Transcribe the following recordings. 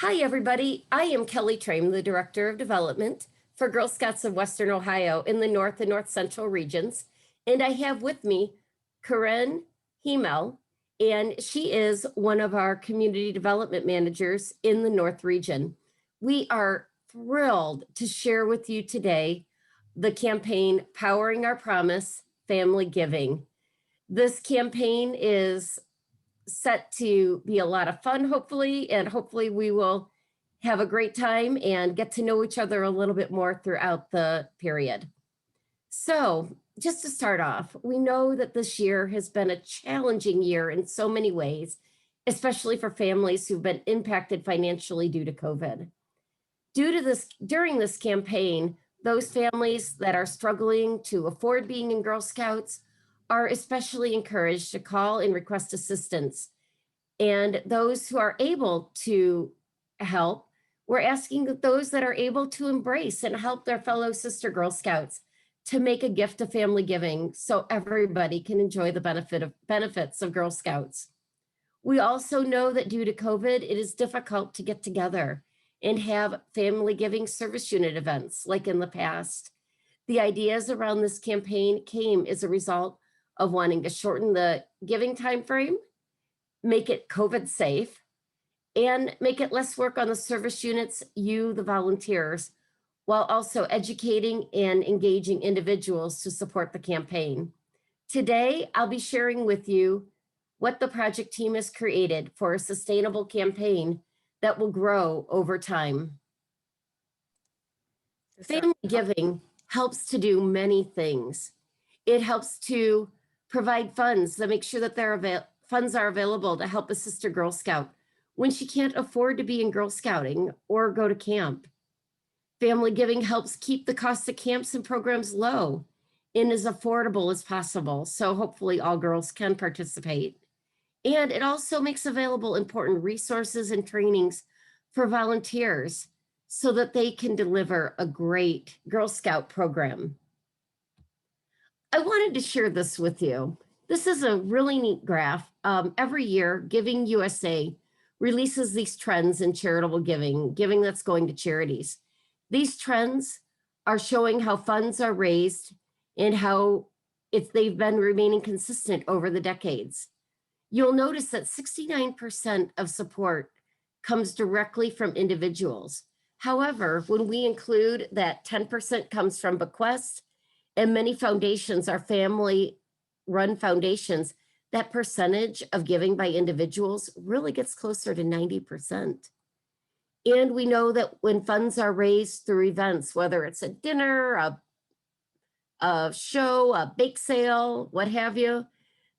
Hi, everybody. I am Kelly Trame, the Director of Development for Girl Scouts of Western Ohio in the North and North Central regions. And I have with me Karen Hemel, and she is one of our community development managers in the North region. We are thrilled to share with you today the campaign Powering Our Promise, Family Giving. This campaign is set to be a lot of fun, hopefully, and hopefully we will have a great time and get to know each other a little bit more throughout the period. So just to start off, we know that this year has been a challenging year in so many ways, especially for families who've been impacted financially due to COVID. During this campaign, those families that are struggling to afford being in Girl Scouts are especially encouraged to call and request assistance. And those who are able to help, we're asking that those that are able to embrace and help their fellow sister Girl Scouts to make a gift of family giving so everybody can enjoy the benefits of Girl Scouts. We also know that due to COVID, it is difficult to get together and have family giving service unit events like in the past. The ideas around this campaign came as a result of wanting to shorten the giving time frame, make it COVID safe, and make it less work on the service units, the volunteers, while also educating and engaging individuals to support the campaign. Today, I'll be sharing with you what the project team has created for a sustainable campaign that will grow over time. Family giving helps to do many things. It helps to provide funds to make sure that funds are available to help a sister Girl Scout when she can't afford to be in Girl Scouting or go to camp. Family giving helps keep the cost of camps and programs low and as affordable as possible, so hopefully all girls can participate. And it also makes available important resources and trainings for volunteers so that they can deliver a great Girl Scout program. I wanted to share this with you. This is a really neat graph. Every year, Giving USA releases these trends in charitable giving that's going to charities. These trends are showing how funds are raised and how they've been remaining consistent over the decades. You'll notice that 69% of support comes directly from individuals. However, when we include that 10% comes from bequests, and many foundations are family-run foundations, that percentage of giving by individuals really gets closer to 90%. And we know that when funds are raised through events, whether it's a dinner, a show, a bake sale, what have you,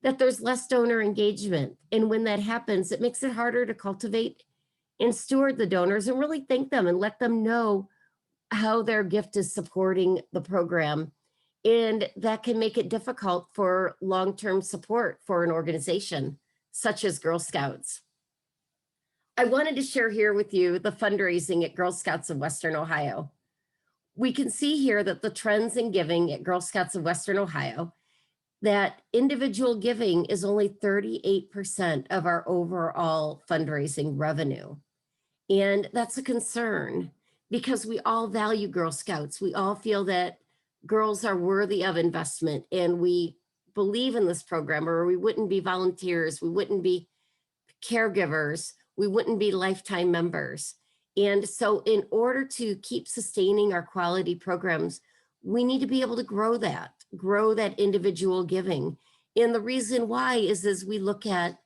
that there's less donor engagement. And when that happens, it makes it harder to cultivate and steward the donors and really thank them and let them know how their gift is supporting the program. And that can make it difficult for long-term support for an organization such as Girl Scouts. I wanted to share here with you the fundraising at Girl Scouts of Western Ohio. We can see here that the trends in giving at Girl Scouts of Western Ohio, that individual giving is only 38% of our overall fundraising revenue. And that's a concern because we all value Girl Scouts. We all feel that girls are worthy of investment and we believe in this program, or we wouldn't be volunteers, we wouldn't be caregivers, we wouldn't be lifetime members. And so in order to keep sustaining our quality programs, we need to be able to grow that individual giving. And the reason why is as we look at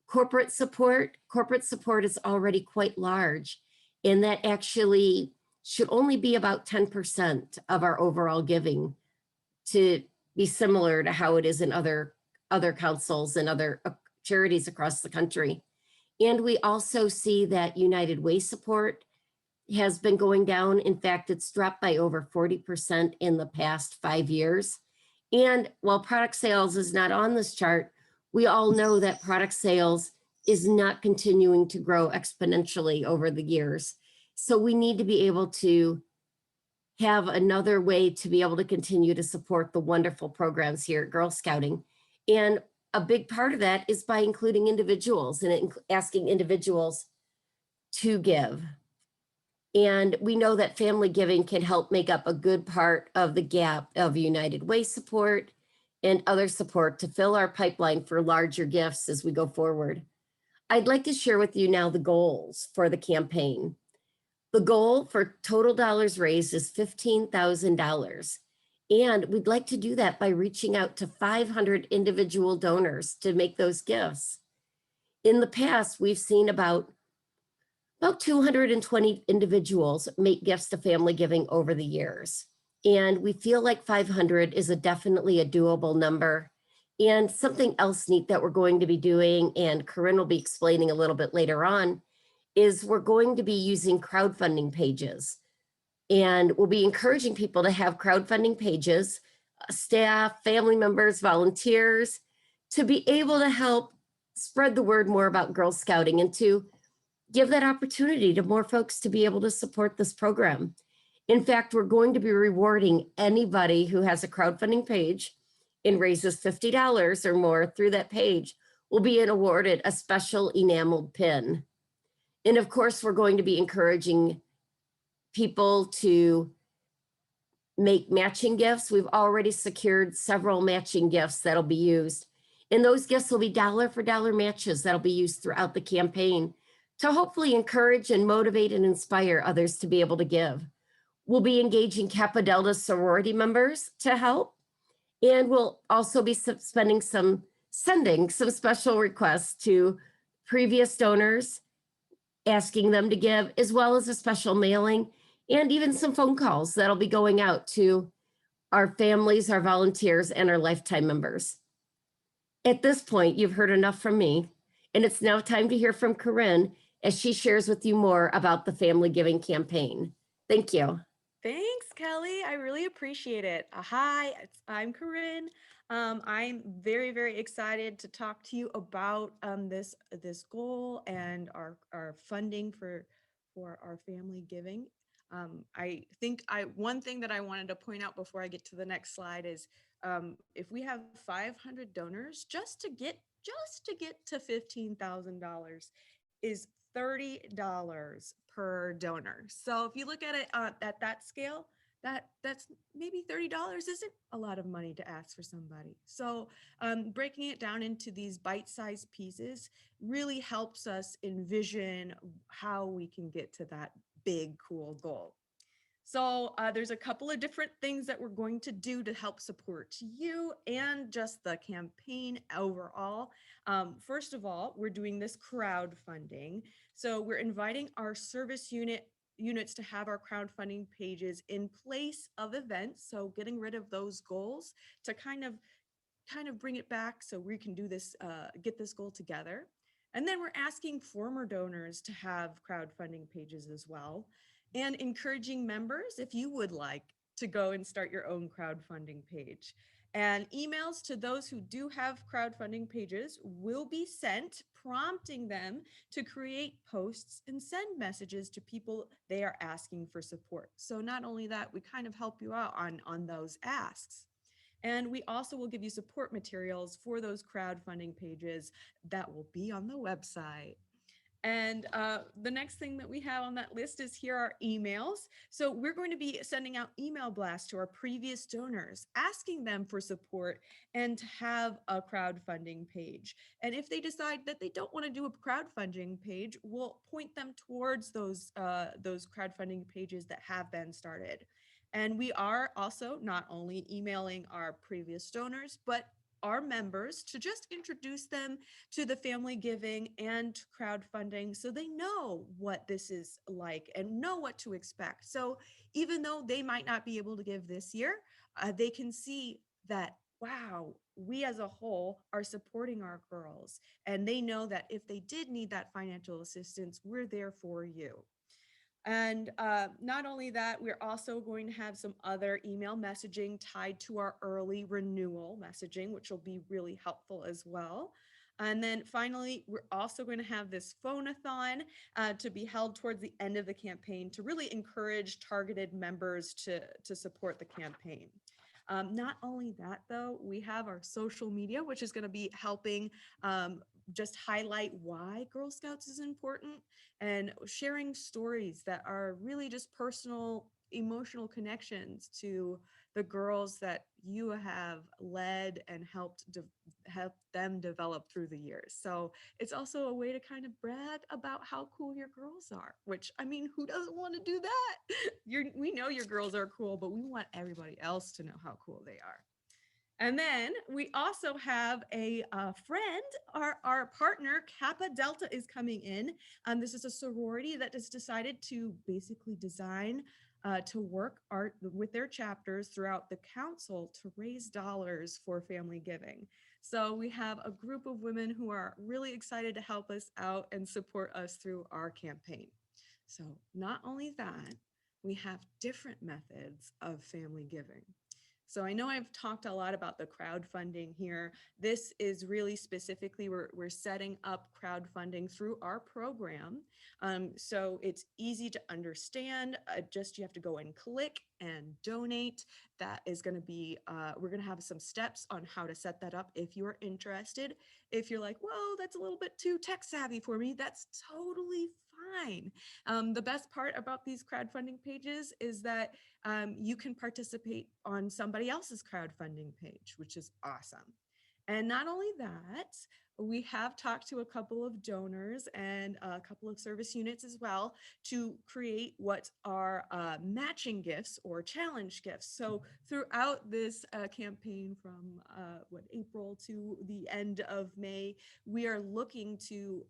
corporate support is already quite large, and that actually should only be about 10% of our overall giving to be similar to how it is in other councils and other charities across the country. And we also see that United Way support has been going down. In fact, it's dropped by over 40% in the past 5 years. And while product sales is not on this chart, we all know that product sales is not continuing to grow exponentially over the years. So we need to be able to have another way to be able to continue to support the wonderful programs here at Girl Scouting. And a big part of that is by including individuals and asking individuals to give. And we know that family giving can help make up a good part of the gap of United Way support and other support to fill our pipeline for larger gifts as we go forward. I'd like to share with you now the goals for the campaign. The goal for total dollars raised is $15,000. And we'd like to do that by reaching out to 500 individual donors to make those gifts. In the past, we've seen about 220 individuals make gifts to family giving over the years. And we feel like 500 is definitely a doable number. And something else neat that we're going to be doing, and Corinne will be explaining a little bit later on, is we're going to be using crowdfunding pages. And we'll be encouraging people to have crowdfunding pages, staff, family members, volunteers, to be able to help spread the word more about Girl Scouting and to give that opportunity to more folks to be able to support this program. In fact, we're going to be rewarding anybody who has a crowdfunding page and raises $50 or more through that page will be awarded a special enameled pin. And of course, we're going to be encouraging people to make matching gifts. We've already secured several matching gifts that'll be used. And those gifts will be dollar for dollar matches that'll be used throughout the campaign to hopefully encourage and motivate and inspire others to be able to give. We'll be engaging Kappa Delta sorority members to help. And we'll also be sending some special requests to previous donors, asking them to give, as well as a special mailing and even some phone calls that'll be going out to our families, our volunteers, and our lifetime members. At this point, you've heard enough from me, and it's now time to hear from Corinne as she shares with you more about the Family Giving campaign. Thank you. Thanks, Kelly. I really appreciate it. Hi, I'm Corinne. I'm very, very excited to talk to you about this goal and our funding for our family giving. I think one thing that I wanted to point out before I get to the next slide is if we have 500 donors, just to get to $15,000 is $30 per donor. So if you look at it at that scale, that's maybe $30 isn't a lot of money to ask for somebody. So breaking it down into these bite-sized pieces really helps us envision how we can get to that big, cool goal. So there's a couple of different things that we're going to do to help support you and just the campaign overall. First of all, we're doing this crowdfunding. So we're inviting our service units to have our crowdfunding pages in place of events. So getting rid of those goals to kind of bring it back so we can do this, get this goal together. And then we're asking former donors to have crowdfunding pages as well, and encouraging members, if you would like, to go and start your own crowdfunding page. And emails to those who do have crowdfunding pages will be sent, prompting them to create posts and send messages to people they are asking for support. So not only that, we kind of help you out on those asks. And we also will give you support materials for those crowdfunding pages that will be on the website. And the next thing that we have on that list is here are emails. So we're going to be sending out email blasts to our previous donors, asking them for support and to have a crowdfunding page. And if they decide that they don't want to do a crowdfunding page, we'll point them towards those crowdfunding pages that have been started. And we are also not only emailing our previous donors, but our members to just introduce them to the family giving and crowdfunding so they know what this is like and know what to expect. So even though they might not be able to give this year, they can see that, wow, we as a whole are supporting our girls. And they know that if they did need that financial assistance, we're there for you. And not only that, we're also going to have some other email messaging tied to our early renewal messaging, which will be really helpful as well. And then finally, we're also going to have this phone-a-thon to be held towards the end of the campaign to really encourage targeted members to support the campaign. Not only that, though, we have our social media, which is going to be helping just highlight why Girl Scouts is important and sharing stories that are really just personal, emotional connections to the girls that you have led and help them develop through the years. So it's also a way to kind of brag about how cool your girls are, which, I mean, who doesn't want to do that? We know your girls are cool, but we want everybody else to know how cool they are. And then we also have a friend, our partner, Kappa Delta, is coming in. This is a sorority that has decided to basically design to work art with their chapters throughout the council to raise dollars for family giving. So we have a group of women who are really excited to help us out and support us through our campaign. So not only that, we have different methods of family giving. So I know I've talked a lot about the crowdfunding here. This is really specifically, we're setting up crowdfunding through our program. So it's easy to understand. Just you have to go and click and donate. That is going to be, we're going to have some steps on how to set that up if you're interested. If you're like, whoa, that's a little bit too tech savvy for me, that's totally fine. The best part about these crowdfunding pages is that you can participate on somebody else's crowdfunding page, which is awesome. And not only that, we have talked to a couple of donors and a couple of service units as well to create what are matching gifts or challenge gifts. So throughout this campaign from April to the end of May, we are looking to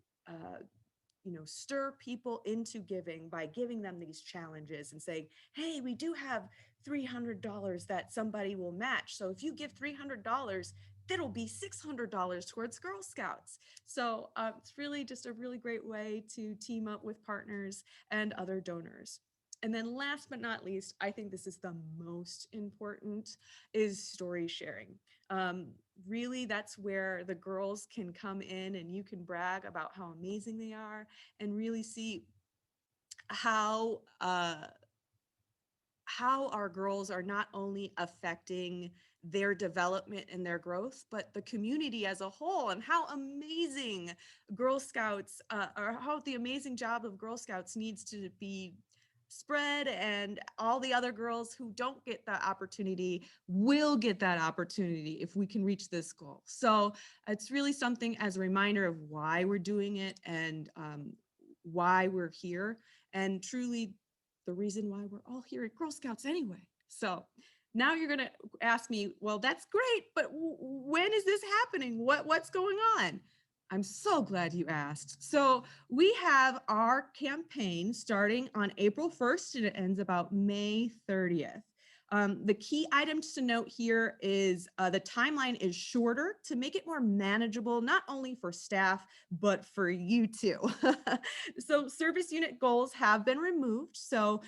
stir people into giving by giving them these challenges and saying, hey, we do have $300 that somebody will match. So if you give $300, that'll be $600 towards Girl Scouts. So it's really just a really great way to team up with partners and other donors. And then last but not least, I think this is the most important, is story sharing. Really, that's where the girls can come in and you can brag about how amazing they are and really see how our girls are not only affecting their development and their growth, but the community as a whole, and how amazing Girl Scouts, or how the amazing job of Girl Scouts needs to be spread, and all the other girls who don't get that opportunity will get that opportunity if we can reach this goal. So it's really something as a reminder of why we're doing it and why we're here, and truly the reason why we're all here at Girl Scouts anyway. So now you're going to ask me, well, that's great, but when is this happening? What's going on? I'm so glad you asked. So we have our campaign starting on April 1st and it ends about May 30th. The key items to note here is the timeline is shorter to make it more manageable, not only for staff, but for you too. So service unit goals have been removed. So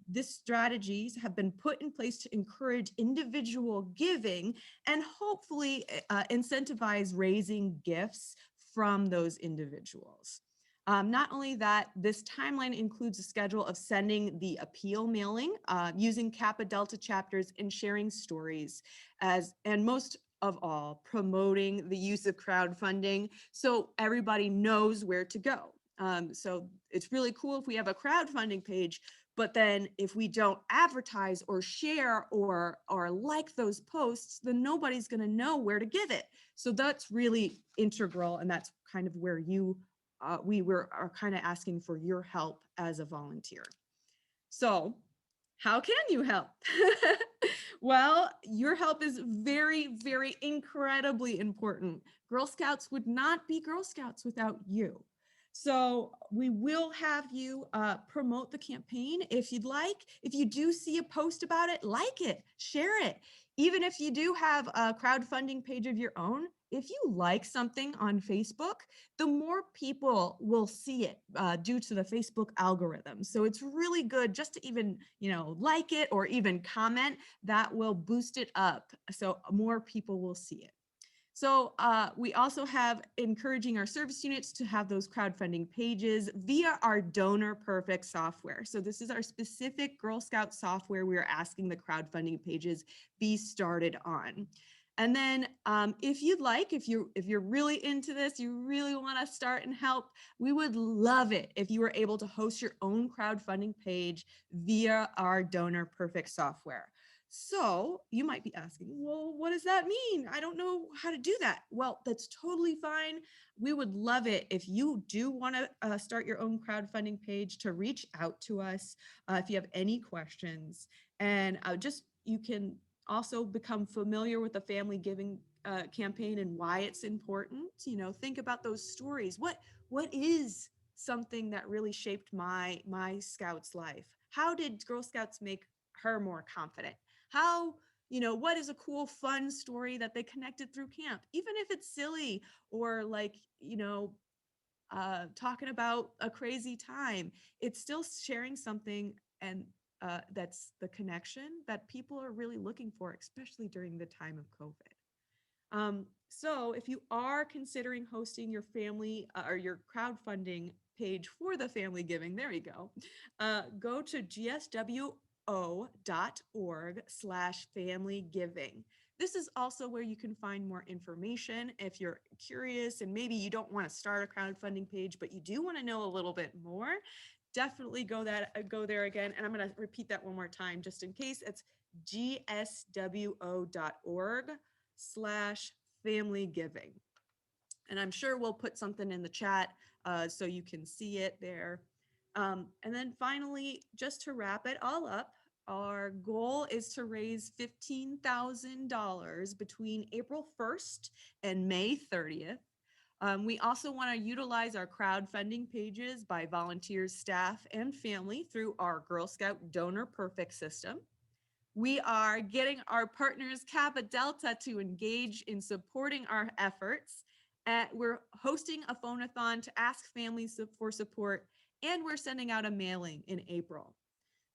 these strategies have been put in place to encourage individual giving and hopefully incentivize raising gifts from those individuals. Not only that, this timeline includes a schedule of sending the appeal mailing, using Kappa Delta chapters, and sharing stories, and most of all, promoting the use of crowdfunding so everybody knows where to go. So it's really cool if we have a crowdfunding page, but then if we don't advertise or share or like those posts, then nobody's going to know where to give it. So that's really integral, and that's kind of where we are kind of asking for your help as a volunteer. So how can you help? Well, your help is very, very incredibly important. Girl Scouts would not be Girl Scouts without you. So we will have you promote the campaign if you'd like. If you do see a post about it, like it, share it. Even if you do have a crowdfunding page of your own, if you like something on Facebook, the more people will see it due to the Facebook algorithm. So it's really good just to even, like it or even comment. That will boost it up so more people will see it. So we also have encouraging our service units to have those crowdfunding pages via our Donor Perfect software. So this is our specific Girl Scout software we are asking the crowdfunding pages be started on. And then if you'd like, if you're really into this, you really want to start and help, we would love it if you were able to host your own crowdfunding page via our Donor Perfect software. So you might be asking, well, what does that mean? I don't know how to do that. Well, that's totally fine. We would love it if you do want to start your own crowdfunding page, to reach out to us if you have any questions. And you can also become familiar with the family giving campaign and why it's important. Think about those stories. What is something that really shaped my Scout's life? How did Girl Scouts make her more confident? How, what is a cool, fun story that they connected through camp? Even if it's silly, or like, talking about a crazy time, it's still sharing something, and that's the connection that people are really looking for, especially during the time of COVID. So if you are considering hosting your family or your crowdfunding page for the family giving, there you go to gswo.org/family giving. This is also where you can find more information if you're curious and maybe you don't want to start a crowdfunding page, but you do want to know a little bit more. Definitely go there again. And I'm going to repeat that one more time just in case. It's gswo.org/family giving. And I'm sure we'll put something in the chat so you can see it there. And then finally, just to wrap it all up, our goal is to raise $15,000 between April 1st and May 30th. We also want to utilize our crowdfunding pages by volunteers, staff, and family through our Girl Scout Donor Perfect system. We are getting our partners Kappa Delta to engage in supporting our efforts. We're hosting a phone-a-thon to ask families for support, and we're sending out a mailing in April.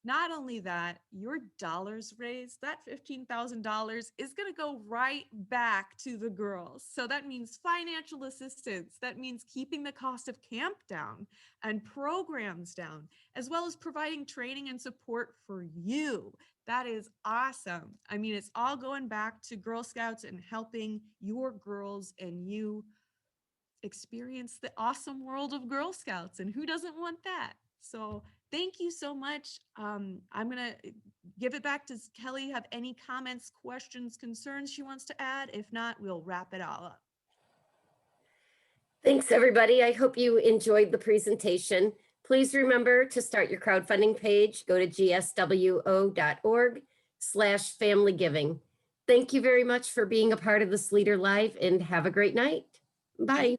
Not only that, your dollars raised, that $15,000 is going to go right back to the girls. So that means financial assistance. That means keeping the cost of camp down and programs down, as well as providing training and support for you. That is awesome. I mean, it's all going back to Girl Scouts and helping your girls and you experience the awesome world of Girl Scouts, and who doesn't want that? So thank you so much. I'm going to give it back to Kelly. Have any comments, questions, concerns she wants to add? If not, we'll wrap it all up. Thanks, everybody. I hope you enjoyed the presentation. Please remember to start your crowdfunding page. Go to gswo.org/family giving. Thank you very much for being a part of this Leader Live, and have a great night. Bye.